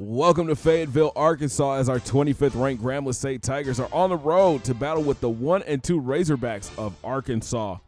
Welcome to Fayetteville, Arkansas, as our 25th ranked Grambling State Tigers are on the road to battle with the 1 and 2 Razorbacks of Arkansas.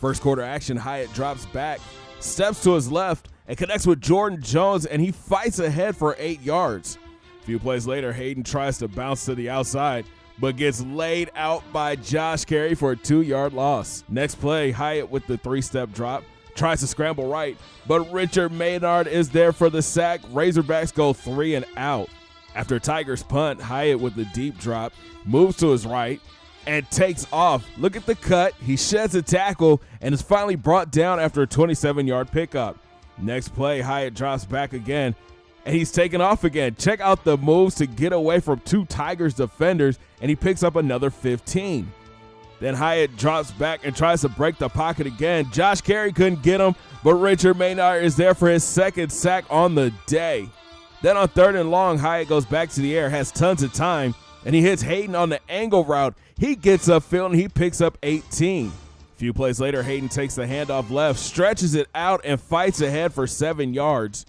First quarter action, Hyatt drops back, steps to his left, and connects with Jordan Jones, and he fights ahead for 8 yards. A few plays later, Hayden tries to bounce to the outside, but gets laid out by Josh Carey for a 2-yard loss. Next play, Hyatt with the 3-step drop, tries to scramble right, but Richard Maynard is there for the sack. Razorbacks go 3 and out. After Tigers punt, Hyatt with the deep drop moves to his right and takes off. Look at the cut. He sheds a tackle and is finally brought down after a 27-yard pickup. Next play, Hyatt drops back again, and he's taken off again. Check out the moves to get away from 2 Tigers defenders, and he picks up another 15. Then Hyatt drops back and tries to break the pocket again. Josh Carey couldn't get him, but Richard Maynard is there for his 2nd sack on the day. Then on 3rd and long, Hyatt goes back to the air, has tons of time, and he hits Hayden on the angle route. He gets upfield and he picks up 18. A few plays later, Hayden takes the handoff left, stretches it out, and fights ahead for 7 yards.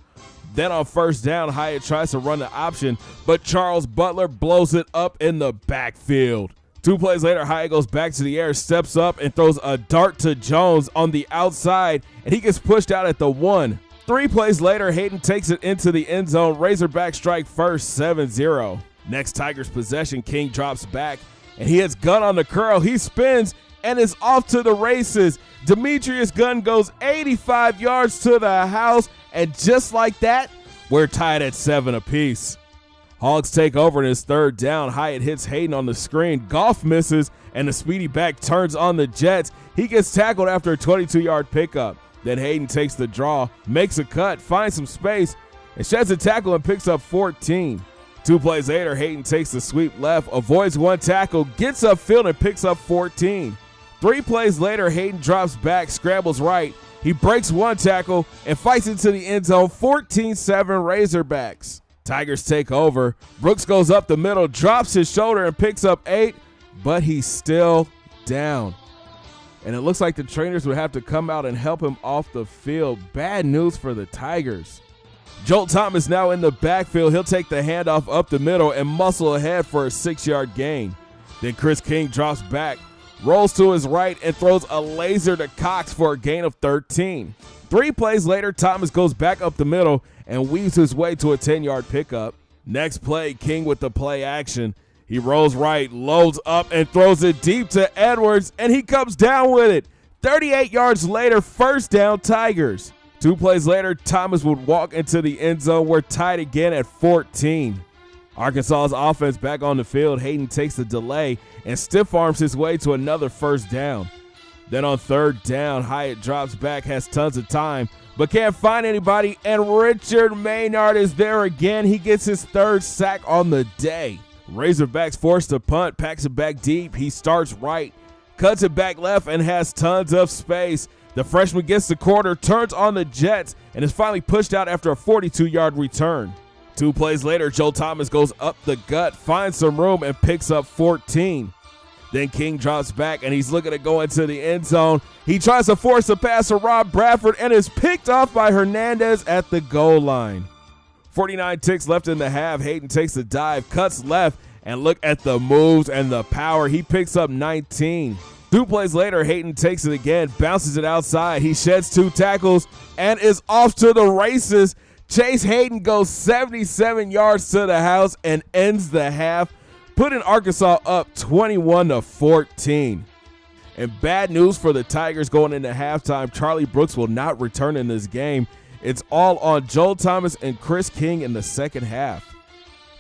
Then on 1st down, Hyatt tries to run the option, but Charles Butler blows it up in the backfield. 2 plays later, Hyatt goes back to the air, steps up, and throws a dart to Jones on the outside, and he gets pushed out at the 1. 3 plays later, Hayden takes it into the end zone. Razorback strike first, 7-0. Next Tigers possession, King drops back, and he hits Gunn on the curl. He spins and is off to the races. Demetrius Gunn goes 85 yards to the house, and just like that, we're tied at 7 apiece. Hogs take over in his 3rd down. Hyatt hits Hayden on the screen. Goff misses, and the speedy back turns on the Jets. He gets tackled after a 22-yard pickup. Then Hayden takes the draw, makes a cut, finds some space, and sheds a tackle and picks up 14. 2 plays later, Hayden takes the sweep left, avoids 1 tackle, gets upfield, and picks up 14. 3 plays later, Hayden drops back, scrambles right. He breaks 1 tackle and fights into the end zone. 14-7 Razorbacks. Tigers take over. Brooks goes up the middle, drops his shoulder, and picks up 8, but he's still down. And it looks like the trainers would have to come out and help him off the field. Bad news for the Tigers. Joel Thomas now in the backfield. He'll take the handoff up the middle and muscle ahead for a 6-yard gain. Then Chris King drops back, rolls to his right, and throws a laser to Cox for a gain of 13. 3 plays later, Thomas goes back up the middle and weaves his way to a 10-yard pickup. Next play, King with the play action. He rolls right, loads up, and throws it deep to Edwards, and he comes down with it. 38 yards later, 1st down Tigers. 2 plays later, Thomas would walk into the end zone. We're tied again at 14. Arkansas's offense back on the field. Hayden takes the delay and stiff arms his way to another 1st down. Then on 3rd down, Hyatt drops back, has tons of time, but can't find anybody, and Richard Maynard is there again. He gets his 3rd sack on the day. Razorbacks forced to punt, packs it back deep. He starts right, cuts it back left, and has tons of space. The freshman gets the corner, turns on the Jets, and is finally pushed out after a 42-yard return. 2 plays later, Joe Thomas goes up the gut, finds some room, and picks up 14. Then King drops back, and he's looking to go into the end zone. He tries to force a pass to Rob Bradford and is picked off by Hernandez at the goal line. 49 ticks left in the half. Hayden takes a dive, cuts left, and look at the moves and the power. He picks up 19. 2 plays later, Hayden takes it again, bounces it outside. He sheds 2 tackles and is off to the races. Chase Hayden goes 77 yards to the house and ends the half, putting Arkansas up 21-14. And bad news for the Tigers going into halftime. Charlie Brooks will not return in this game. It's all on Joel Thomas and Chris King in the 2nd half.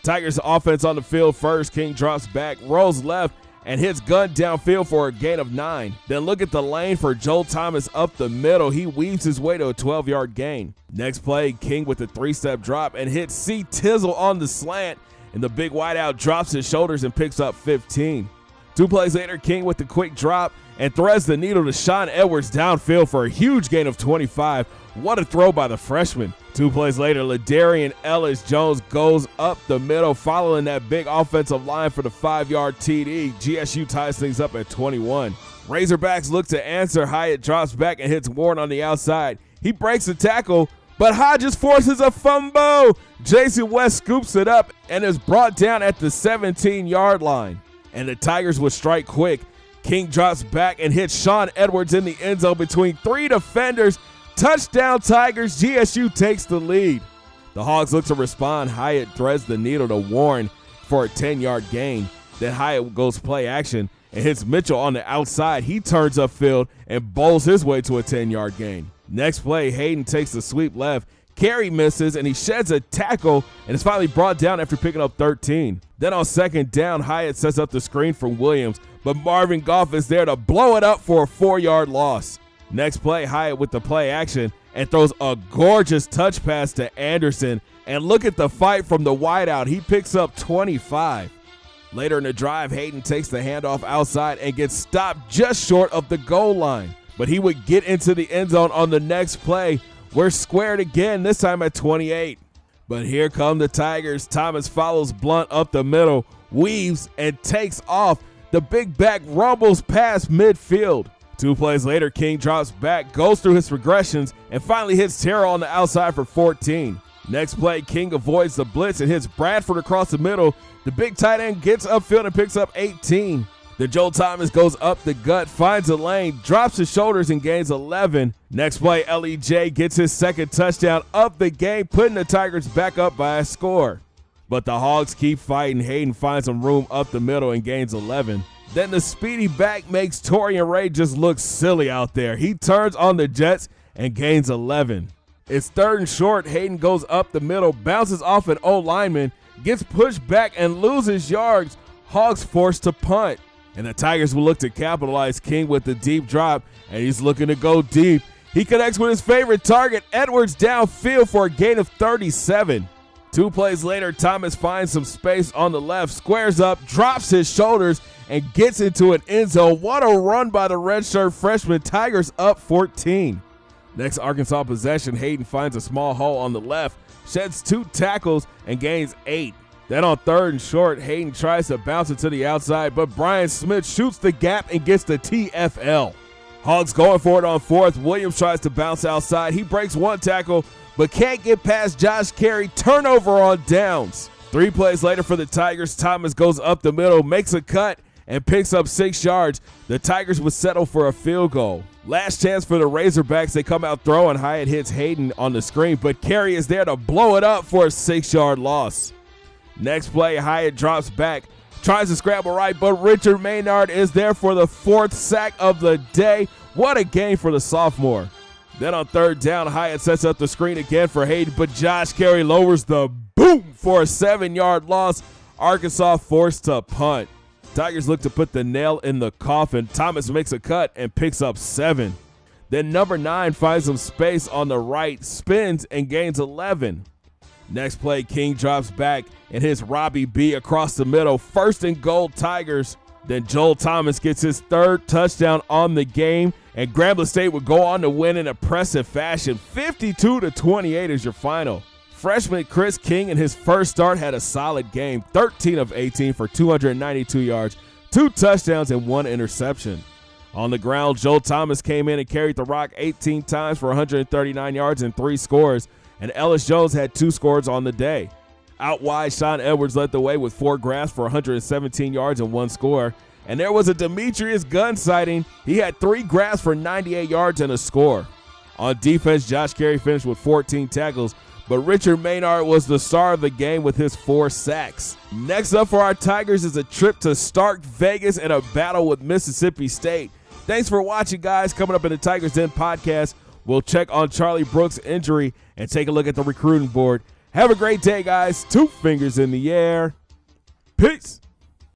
Tigers offense on the field first. King drops back, rolls left, and hits Gunn downfield for a gain of 9. Then look at the lane for Joel Thomas up the middle. He weaves his way to a 12-yard gain. Next play, King with a 3-step drop and hits C. Tizzle on the slant. And the big wideout drops his shoulders and picks up 15. 2 plays later, King with the quick drop and threads the needle to Sean Edwards downfield for a huge gain of 25. What a throw by the freshman. 2 plays later, Ladarian Ellis-Jones goes up the middle, following that big offensive line for the 5-yard TD. GSU ties things up at 21. Razorbacks look to answer. Hyatt drops back and hits Warren on the outside. He breaks the tackle, but Hodges forces a fumble. Jason West scoops it up and is brought down at the 17-yard line. And the Tigers would strike quick. King drops back and hits Sean Edwards in the end zone between 3 defenders. Touchdown Tigers, GSU takes the lead. The Hogs look to respond. Hyatt threads the needle to Warren for a 10-yard gain. Then Hyatt goes play action and hits Mitchell on the outside. He turns upfield and bowls his way to a 10-yard gain. Next play, Hayden takes the sweep left. Carey misses and he sheds a tackle and is finally brought down after picking up 13. Then on second down, Hyatt sets up the screen for Williams, but Marvin Goff is there to blow it up for a 4-yard loss. Next play, Hyatt with the play action and throws a gorgeous touch pass to Anderson. And look at the fight from the wideout. He picks up 25. Later in the drive, Hayden takes the handoff outside and gets stopped just short of the goal line. But he would get into the end zone on the next play. We're squared again, this time at 28. But here come the Tigers. Thomas follows Blunt up the middle, weaves, and takes off. The big back rumbles past midfield. 2 plays later, King drops back, goes through his progressions, and finally hits Terrell on the outside for 14. Next play, King avoids the blitz and hits Bradford across the middle. The big tight end gets upfield and picks up 18. Then Joel Thomas goes up the gut, finds a lane, drops his shoulders and gains 11. Next play, LEJ gets his second touchdown of the game, putting the Tigers back up by a score. But the Hogs keep fighting. Hayden finds some room up the middle and gains 11. Then the speedy back makes Torian Ray just look silly out there. He turns on the Jets and gains 11. It's 3rd and short. Hayden goes up the middle, bounces off an O-lineman, gets pushed back and loses yards. Hogs forced to punt. And the Tigers will look to capitalize. King with the deep drop, and he's looking to go deep. He connects with his favorite target, Edwards, downfield for a gain of 37. 2 plays later, Thomas finds some space on the left, squares up, drops his shoulders, and gets into an end zone. What a run by the redshirt freshman. Tigers up 14. Next Arkansas possession, Hayden finds a small hole on the left, sheds 2 tackles, and gains 8. Then on 3rd and short, Hayden tries to bounce it to the outside, but Brian Smith shoots the gap and gets the TFL. Hogs going for it on 4th. Williams tries to bounce outside. He breaks 1 tackle, but can't get past Josh Carey. Turnover on downs. 3 plays later for the Tigers, Thomas goes up the middle, makes a cut, and picks up 6 yards. The Tigers would settle for a field goal. Last chance for the Razorbacks. They come out throwing. Hyatt hits Hayden on the screen, but Carey is there to blow it up for a 6-yard loss. Next play, Hyatt drops back, tries to scramble right, but Richard Maynard is there for the 4th sack of the day. What a game for the sophomore. Then on 3rd down, Hyatt sets up the screen again for Hayden, but Josh Carey lowers the boom for a 7-yard loss. Arkansas forced to punt. Tigers look to put the nail in the coffin. Thomas makes a cut and picks up 7. Then number 9 finds some space on the right, spins and gains 11. Next play, King drops back and hits Robbie B across the middle. 1st and goal, Tigers. Then Joel Thomas gets his 3rd touchdown on the game, and Grambling State would go on to win in impressive fashion. 52-28 is your final. Freshman Chris King in his first start had a solid game. 13 of 18 for 292 yards, 2 touchdowns, and 1 interception. On the ground, Joel Thomas came in and carried the rock 18 times for 139 yards and 3 scores. And Ellis Jones had 2 scores on the day. Out wide, Sean Edwards led the way with 4 grabs for 117 yards and 1 score. And there was a Demetrius Gunn sighting. He had 3 grabs for 98 yards and a score. On defense, Josh Carey finished with 14 tackles, but Richard Maynard was the star of the game with his 4 sacks. Next up for our Tigers is a trip to Stark Vegas and a battle with Mississippi State. Thanks for watching, guys. Coming up in the Tigers Den podcast, we'll check on Charlie Brooks' injury and take a look at the recruiting board. Have a great day, guys. 2 fingers in the air. Peace.